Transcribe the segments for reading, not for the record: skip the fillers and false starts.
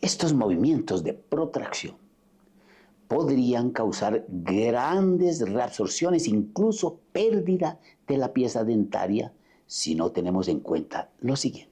Estos movimientos de protracción podrían causar grandes reabsorciones, incluso pérdida de la pieza dentaria, si no tenemos en cuenta lo siguiente.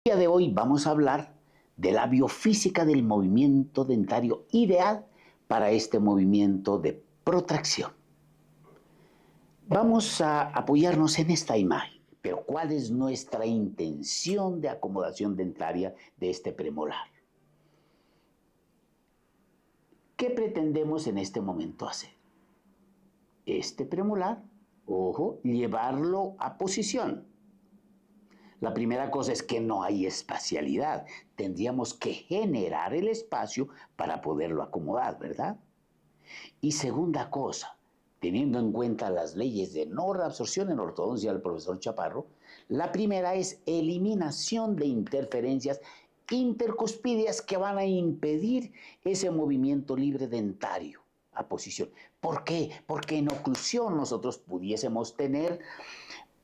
El día de hoy vamos a hablar de la biofísica del movimiento dentario ideal para este movimiento de protracción. Vamos a apoyarnos en esta imagen, pero ¿cuál es nuestra intención de acomodación dentaria de este premolar? ¿Qué pretendemos en este momento hacer? Este premolar, ojo, llevarlo a posición. La primera cosa es que no hay espacialidad. Tendríamos que generar el espacio para poderlo acomodar, ¿verdad? Y segunda cosa, teniendo en cuenta las leyes de no reabsorción en ortodoncia del profesor Chaparro, la primera es eliminación de interferencias intercuspídeas que van a impedir ese movimiento libre dentario a posición. ¿Por qué? Porque en oclusión nosotros pudiésemos tener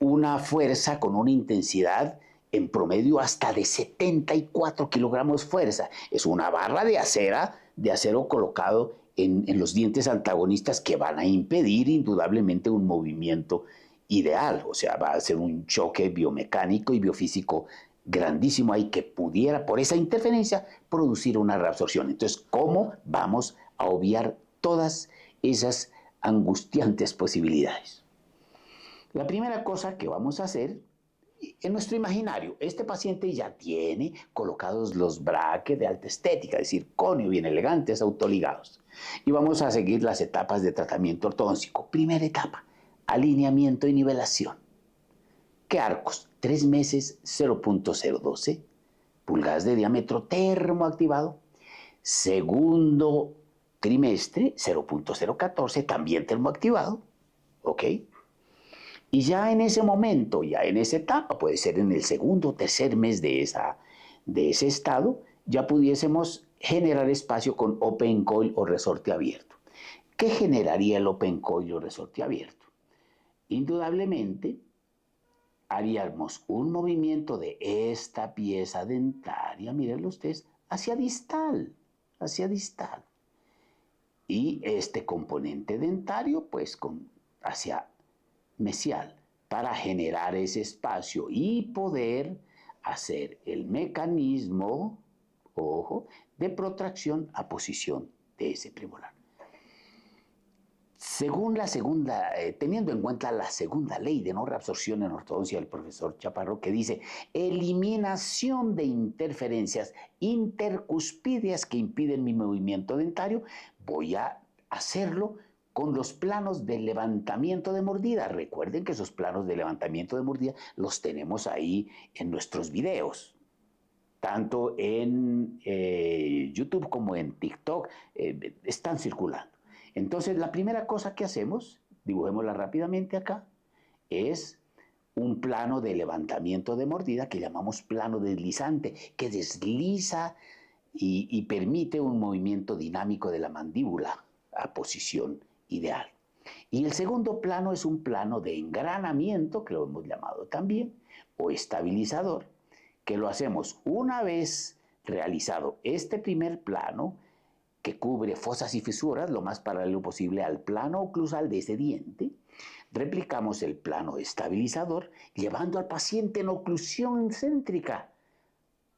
una fuerza con una intensidad en promedio hasta de 74 kilogramos fuerza. Es una barra de acero colocado en los dientes antagonistas que van a impedir indudablemente un movimiento ideal. O sea, va a ser un choque biomecánico y biofísico grandísimo ahí que pudiera, por esa interferencia, producir una reabsorción. Entonces, ¿cómo vamos a obviar todas esas angustiantes posibilidades? La primera cosa que vamos a hacer, en nuestro imaginario, este paciente ya tiene colocados los braques de alta estética, es decir, conio bien elegantes, autoligados. Y vamos a seguir las etapas de tratamiento ortodóntico. Primera etapa, alineamiento y nivelación. ¿Qué arcos? 3 meses, 0.012 pulgadas de diámetro termoactivado. Segundo trimestre, 0.014, también termoactivado. ¿Ok? Y ya en ese momento, ya en esa etapa, puede ser en el segundo o tercer mes de ese estado, ya pudiésemos generar espacio con open coil o resorte abierto. ¿Qué generaría el open coil o resorte abierto? Indudablemente, haríamos un movimiento de esta pieza dentaria, mírenlo ustedes, hacia distal, hacia distal. Y este componente dentario, pues, hacia mesial, para generar ese espacio y poder hacer el mecanismo, ojo, de protracción a posición de ese premolar. Según teniendo en cuenta la segunda ley de no reabsorción en ortodoncia del profesor Chaparro, que dice eliminación de interferencias intercuspídeas que impiden mi movimiento dentario, voy a hacerlo con los planos de levantamiento de mordida. Recuerden que esos planos de levantamiento de mordida los tenemos ahí en nuestros videos, tanto en YouTube como en TikTok, están circulando. Entonces, la primera cosa que hacemos, dibujémosla rápidamente acá, es un plano de levantamiento de mordida que llamamos plano deslizante, que desliza y permite un movimiento dinámico de la mandíbula a posición ideal. Y el segundo plano es un plano de engranamiento, que lo hemos llamado también, o estabilizador, que lo hacemos una vez realizado este primer plano, que cubre fosas y fisuras lo más paralelo posible al plano oclusal de ese diente. Replicamos el plano estabilizador, llevando al paciente en oclusión céntrica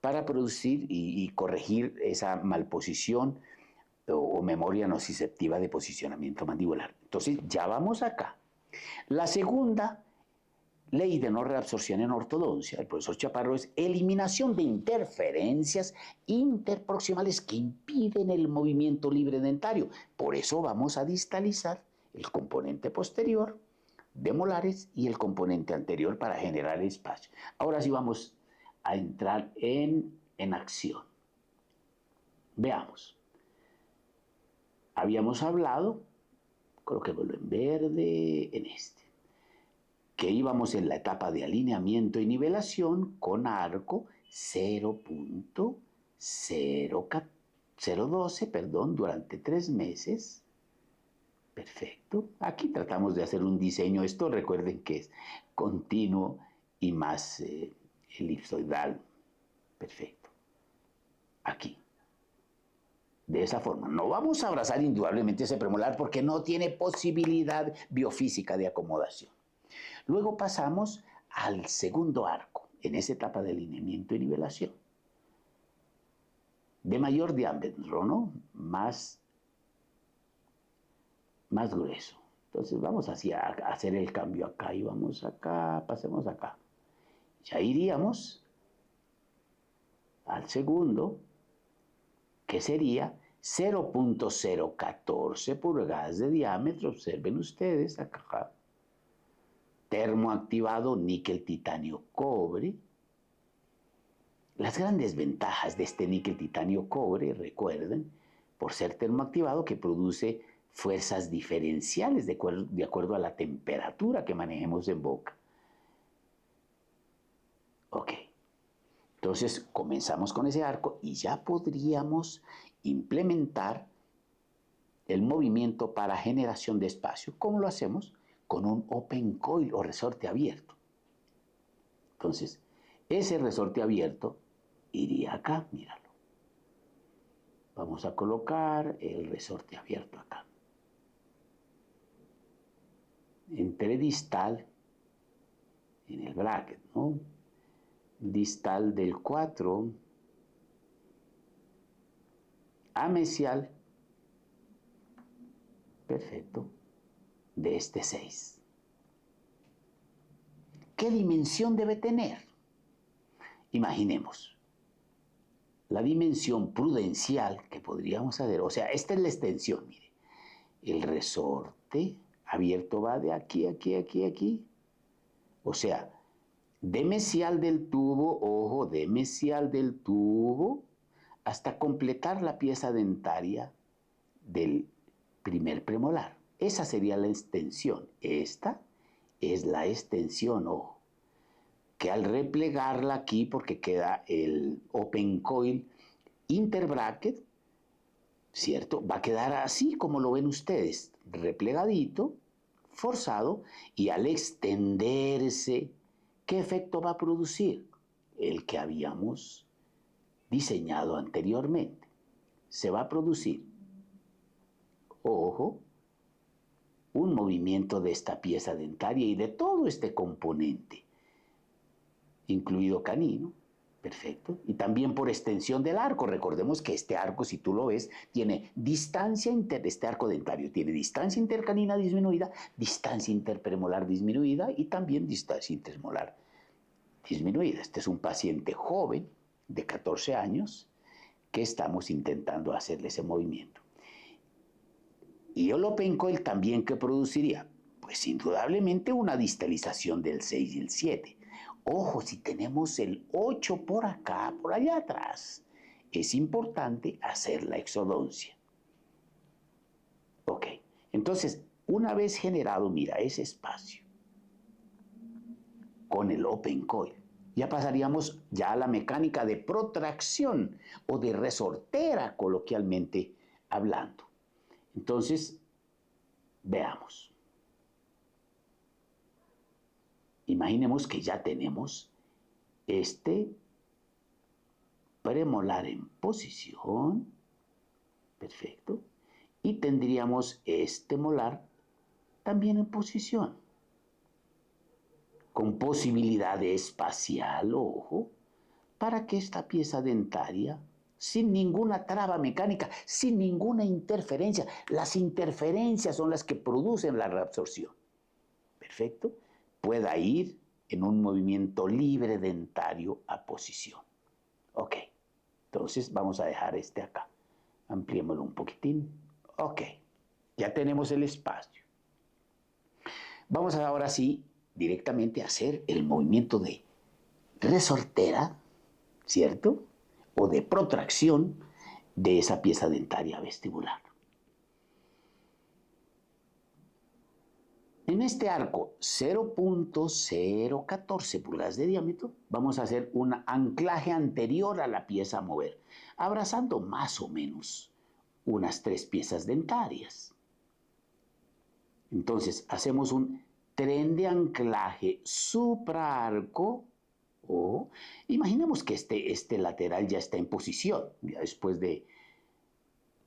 para producir y corregir esa malposición o memoria nociceptiva de posicionamiento mandibular. Entonces, ya vamos acá. La segunda, ley de no reabsorción en ortodoncia, el profesor Chaparro, es eliminación de interferencias interproximales que impiden el movimiento libre dentario. Por eso vamos a distalizar el componente posterior de molares y el componente anterior para generar espacio. Ahora sí vamos a entrar en acción. Veamos. Habíamos hablado, coloquémoslo en verde, en este, que íbamos en la etapa de alineamiento y nivelación con arco 0.012, durante 3 meses. Perfecto. Aquí tratamos de hacer un diseño. Esto recuerden que es continuo y más elipsoidal. Perfecto. Aquí. De esa forma. No vamos a abrazar indudablemente ese premolar porque no tiene posibilidad biofísica de acomodación. Luego pasamos al segundo arco, en esa etapa de alineamiento y nivelación. De mayor diámetro, ¿no? Más grueso. Entonces vamos así a hacer el cambio acá y vamos acá, pasemos acá. Ya iríamos al segundo, que sería 0.014 pulgadas de diámetro. Observen ustedes acá. Termoactivado níquel, titanio, cobre. Las grandes ventajas de este níquel, titanio, cobre, recuerden, por ser termoactivado, que produce fuerzas diferenciales de acuerdo a la temperatura que manejemos en boca. Ok. Entonces comenzamos con ese arco y ya podríamos implementar el movimiento para generación de espacio. ¿Cómo lo hacemos? Con un open coil o resorte abierto. Entonces, ese resorte abierto iría acá, míralo. Vamos a colocar el resorte abierto acá. Entre distal, en el bracket, ¿no? Distal del 4 a mesial, perfecto, de este 6. ¿Qué dimensión debe tener? Imaginemos la dimensión prudencial que podríamos hacer. O sea, esta es la extensión, mire. El resorte abierto va de aquí, aquí, aquí, aquí. O sea, de mesial del tubo, ojo, de mesial del tubo, hasta completar la pieza dentaria del primer premolar. Esa sería la extensión. Esta es la extensión, ojo, que al replegarla aquí, porque queda el open coil interbracket, ¿cierto? Va a quedar así como lo ven ustedes, replegadito, forzado, y al extenderse, ¿qué efecto va a producir? El que habíamos diseñado anteriormente. Se va a producir, ojo, un movimiento de esta pieza dentaria y de todo este componente, incluido canino, perfecto, y también por extensión del arco. Recordemos que este arco, si tú lo ves, tiene distancia este arco dentario tiene distancia intercanina disminuida, distancia interpremolar disminuida y también distancia intermolar disminuida. Este es un paciente joven de 14 años que estamos intentando hacerle ese movimiento. Y el open coil también, ¿qué produciría? Pues indudablemente una distalización del 6 y el 7. Ojo, si tenemos el 8 por acá, por allá atrás, es importante hacer la exodoncia. Ok, entonces, una vez generado, mira, ese espacio con el open coil, ya pasaríamos ya a la mecánica de protracción o de resortera, coloquialmente hablando. Entonces, veamos. Imaginemos que ya tenemos este premolar en posición, perfecto, y tendríamos este molar también en posición, con posibilidad de espacial, ojo, para que esta pieza dentaria, sin ninguna traba mecánica, sin ninguna interferencia, las interferencias son las que producen la reabsorción, perfecto, pueda ir en un movimiento libre dentario a posición. Ok, entonces vamos a dejar este acá. Ampliémoslo un poquitín. Ok, ya tenemos el espacio. Vamos ahora sí directamente a hacer el movimiento de resortera, ¿cierto? O de protracción de esa pieza dentaria vestibular. En este arco 0.014 pulgadas de diámetro, vamos a hacer un anclaje anterior a la pieza a mover, abrazando más o menos unas 3 piezas dentarias. Entonces, hacemos un tren de anclaje supraarco, o imaginemos que este lateral ya está en posición, ya después de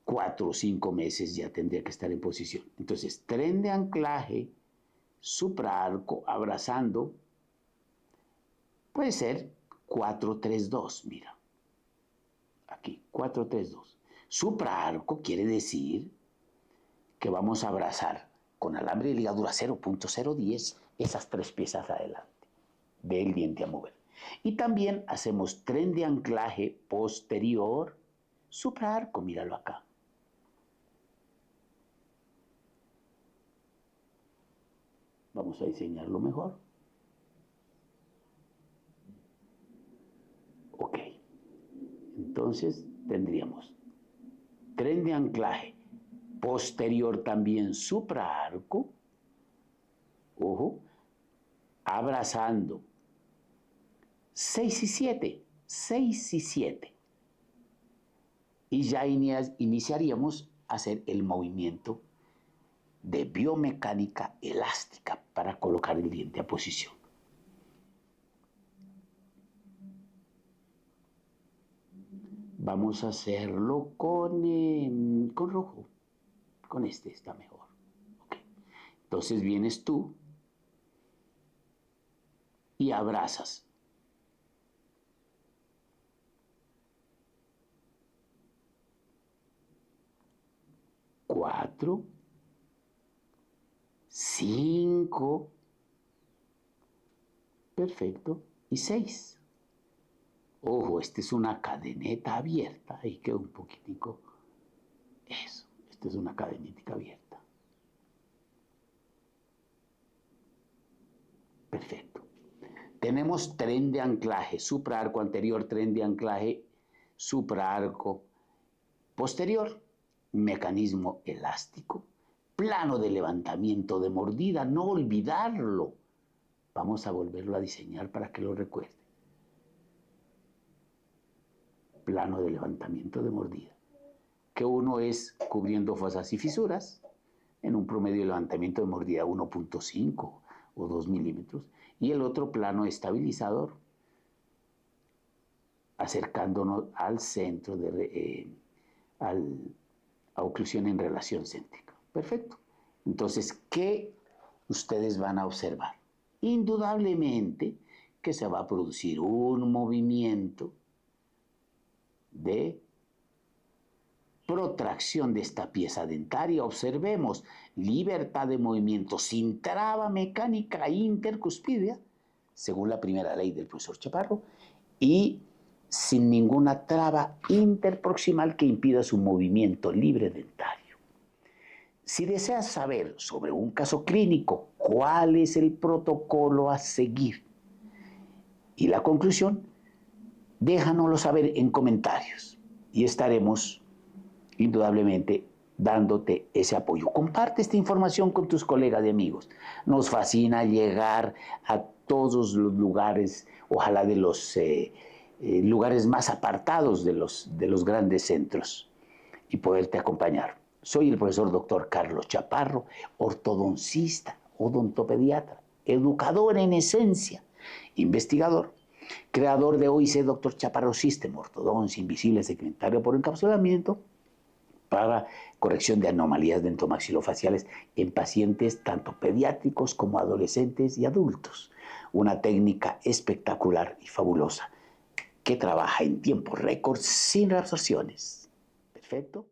4 o 5 meses ya tendría que estar en posición. Entonces, tren de anclaje supraarco abrazando, puede ser 4-3-2, mira, aquí, 4-3-2. Supraarco quiere decir que vamos a abrazar con alambre de ligadura 0.010 esas 3 piezas adelante del diente a mover. Y también hacemos tren de anclaje posterior, supraarco, míralo acá. Vamos a diseñarlo mejor. Ok. Entonces tendríamos tren de anclaje posterior también supraarco, ojo, abrazando 6 y 7, 6 y 7. Y ya iniciaríamos a hacer el movimiento de biomecánica elástica para colocar el diente a posición. Vamos a hacerlo con rojo. Con este está mejor. Okay. Entonces vienes tú y abrazas. Cuatro, 5, perfecto, y 6. Ojo, esta es una cadeneta abierta, ahí quedó un poquitico, eso, esta es una cadeneta abierta. Perfecto. Tenemos tren de anclaje, supraarco anterior, tren de anclaje, supraarco posterior, mecanismo elástico, plano de levantamiento de mordida, no olvidarlo. Vamos a volverlo a diseñar para que lo recuerde. Plano de levantamiento de mordida, que uno es cubriendo fosas y fisuras, en un promedio de levantamiento de mordida 1.5 o 2 milímetros, y el otro plano estabilizador, acercándonos al centro a oclusión en relación céntrica. Perfecto. Entonces, ¿qué ustedes van a observar? Indudablemente que se va a producir un movimiento de protracción de esta pieza dentaria. Observemos libertad de movimiento sin traba mecánica intercuspidea, según la primera ley del profesor Chaparro, y sin ninguna traba interproximal que impida su movimiento libre dentario. Si deseas saber sobre un caso clínico, cuál es el protocolo a seguir y la conclusión, déjanoslo saber en comentarios y estaremos indudablemente dándote ese apoyo. Comparte esta información con tus colegas y amigos. Nos fascina llegar a todos los lugares, ojalá de los lugares más apartados de los grandes centros y poderte acompañar. Soy el profesor doctor Carlos Chaparro, ortodoncista, odontopediatra, educador en esencia, investigador, creador de OIC Dr. Chaparro System, ortodoncia invisible segmentaria por encapsulamiento, para corrección de anomalías dentomaxilofaciales en pacientes tanto pediátricos como adolescentes y adultos. Una técnica espectacular y fabulosa que trabaja en tiempo récord sin reabsorciones. Perfecto.